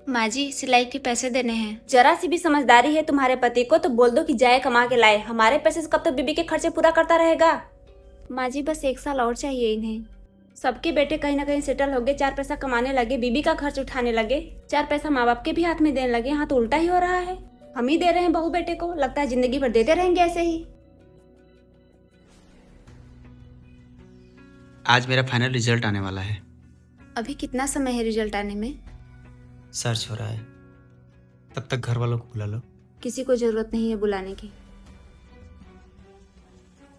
माँ जी, सिलाई के पैसे देने हैं। जरा सी भी समझदारी है तुम्हारे पति को तो बोल दो कि जाए कमा के लाए। हमारे पैसे से कब तक बीबी के खर्चे पूरा करता रहेगा। माँ जी बस 1 साल और चाहिए इन्हें। सबके बेटे कहीं ना कहीं सेटल हो गए, 4 पैसा कमाने लगे, बीबी का खर्च उठाने लगे, 4 पैसा माँ बाप के भी हाथ में देने लगे। यहाँ तो उल्टा ही हो रहा है, हम ही दे रहे हैं बहू बेटे को। लगता है जिंदगी भर देते रहेंगे ऐसे ही। आज मेरा फाइनल रिजल्ट आने वाला है। अभी कितना समय है रिजल्ट आने में? सर्च हो रहा है, तब तक घर वालों को बुला लो। किसी को जरूरत नहीं है बुलाने की।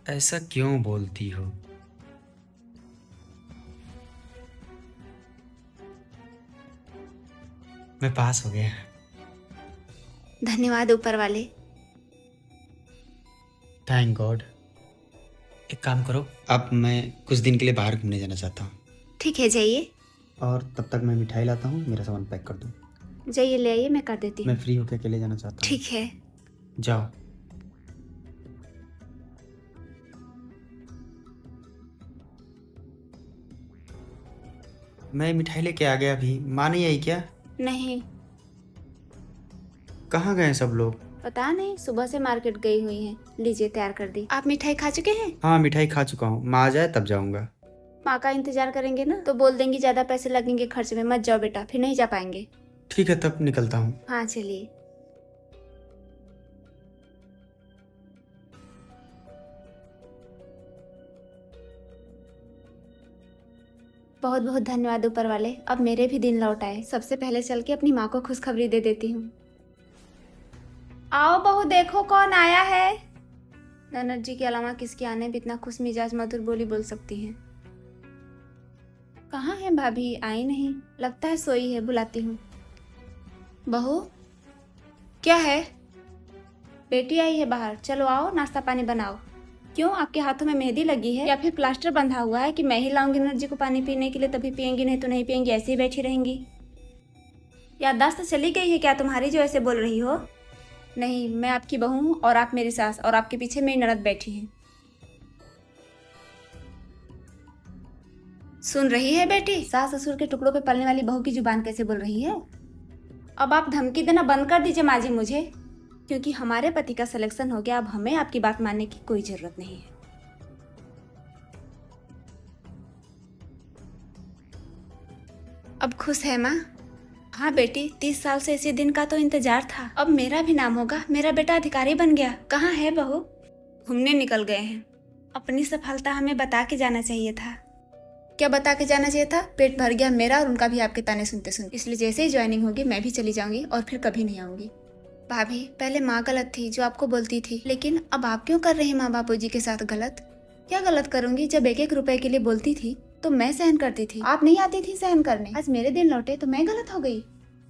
ऐसा क्यों बोलती हो? मैं पास हो गया। धन्यवाद ऊपर वाले। Thank God. एक काम करो, अब मैं कुछ दिन के लिए बाहर घूमने जाना चाहता हूँ। ठीक है, जाइए। और तब तक मैं मिठाई लाता हूँ, मेरा सामान पैक कर दो। जाइए ले आइए, मैं कर देती हूँ। मैं फ्री होकर अकेले जाना चाहता हूँ। ठीक है। जाओ। मैं मिठाई लेके आ गया, अभी माँ नहीं आई क्या? नहीं, कहाँ गए सब लोग? पता नहीं, सुबह से मार्केट गई हुई हैं। लीजिए तैयार कर दी। आप मिठाई खा चुके हैं? हाँ मिठाई खा चुका हूँ, माँ आ जाए तब जाऊँगा। माँ का इंतजार करेंगे ना तो बोल देंगी ज्यादा पैसे लगेंगे खर्च में, मत जाओ बेटा, फिर नहीं जा पाएंगे। ठीक है तब निकलता हूँ। हाँ चलिए। बहुत बहुत धन्यवाद ऊपर वाले, अब मेरे भी दिन लौट आए। सबसे पहले चल के अपनी माँ को खुशखबरी दे देती हूँ। आओ बहू, देखो कौन आया है। ननद जी के अलावा किसके आने भी इतना खुश मिजाज मधुर बोली बोल सकती हैं। कहाँ है भाभी? आई नहीं, लगता है सोई है, बुलाती हूँ। बहू, क्या है? बेटी आई है बाहर, चलो आओ नाश्ता पानी बनाओ। क्यों, आपके हाथों में मेहंदी लगी है या फिर प्लास्टर बंधा हुआ है कि मैं ही लाऊंगी ननद जी को पानी पीने के लिए, तभी पियेंगी, नहीं तो नहीं पियेंगी, ऐसे ही बैठी रहेंगी? याददाश्त चली गई है क्या तुम्हारी जो ऐसे बोल रही हो? नहीं, मैं आपकी बहू हूँ और आप मेरी सास, और आपके पीछे मेरी ननद बैठी है। सुन रही है बेटी? सास ससुर के टुकड़ों पे पलने वाली बहू की जुबान कैसे बोल रही है? अब आप धमकी देना बंद कर दीजिए माँ जी मुझे, क्योंकि हमारे पति का सिलेक्शन हो गया। अब हमें आपकी बात मानने की कोई जरूरत नहीं है। अब खुश है माँ? हाँ बेटी, 30 साल से इसी दिन का तो इंतजार था। अब मेरा भी नाम होगा, मेरा बेटा अधिकारी बन गया। कहाँ है बहू? घूमने निकल गए हैं। अपनी सफलता हमें बता के जाना चाहिए था। क्या बता के जाना चाहिए था? पेट भर गया मेरा और उनका भी आपके ताने सुनते सुनते, इसलिए जैसे ही ज्वाइनिंग होगी मैं भी चली जाऊंगी और फिर कभी नहीं आऊंगी। भाभी, पहले माँ गलत थी जो आपको बोलती थी, लेकिन अब आप क्यों कर रहे हैं माँ बापूजी के साथ गलत? क्या गलत करूंगी? जब एक एक रुपए के लिए बोलती थी तो मैं सहन करती थी, आप नहीं आती थी सहन करने। आज मेरे दिन लौटे तो मैं गलत हो गई?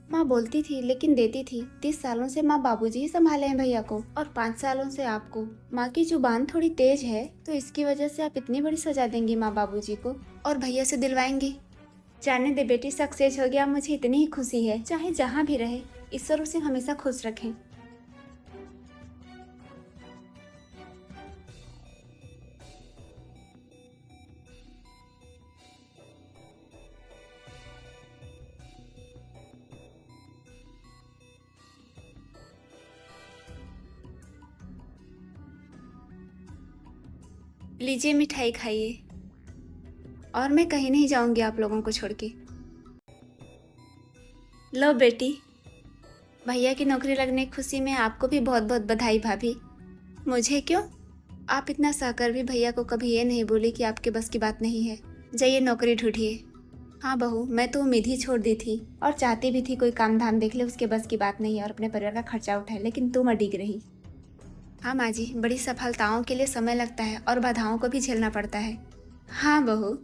माँ बोलती थी लेकिन देती थी। 30 सालों से माँ बाबूजी ही संभाले हैं भैया को, और 5 सालों से आपको। माँ की जुबान थोड़ी तेज है तो इसकी वजह से आप इतनी बड़ी सजा देंगी माँ बाबूजी को और भैया से दिलवाएंगी? जाने दे बेटी, सक्सेस हो गया, मुझे इतनी ही खुशी है। चाहे जहाँ भी रहे, ईश्वर उसे हमेशा खुश रखें। लीजिए मिठाई खाइए, और मैं कहीं नहीं जाऊंगी आप लोगों को छोड़ के। लो बेटी, भैया की नौकरी लगने की खुशी में आपको भी बहुत बहुत बधाई भाभी। मुझे क्यों? आप इतना सहकर भी भैया को कभी ये नहीं बोली कि आपके बस की बात नहीं है। जाइए नौकरी ढूंढिए। हाँ बहू, मैं तो उम्मीद ही छोड़ दी थी और चाहती भी थी कोई काम धाम देख ले, उसके बस की बात नहीं है और अपने परिवार का खर्चा उठाए, लेकिन तुम अडिग रही। हाँ माँ जी, बड़ी सफलताओं के लिए समय लगता है और बाधाओं को भी झेलना पड़ता है। हाँ बहू।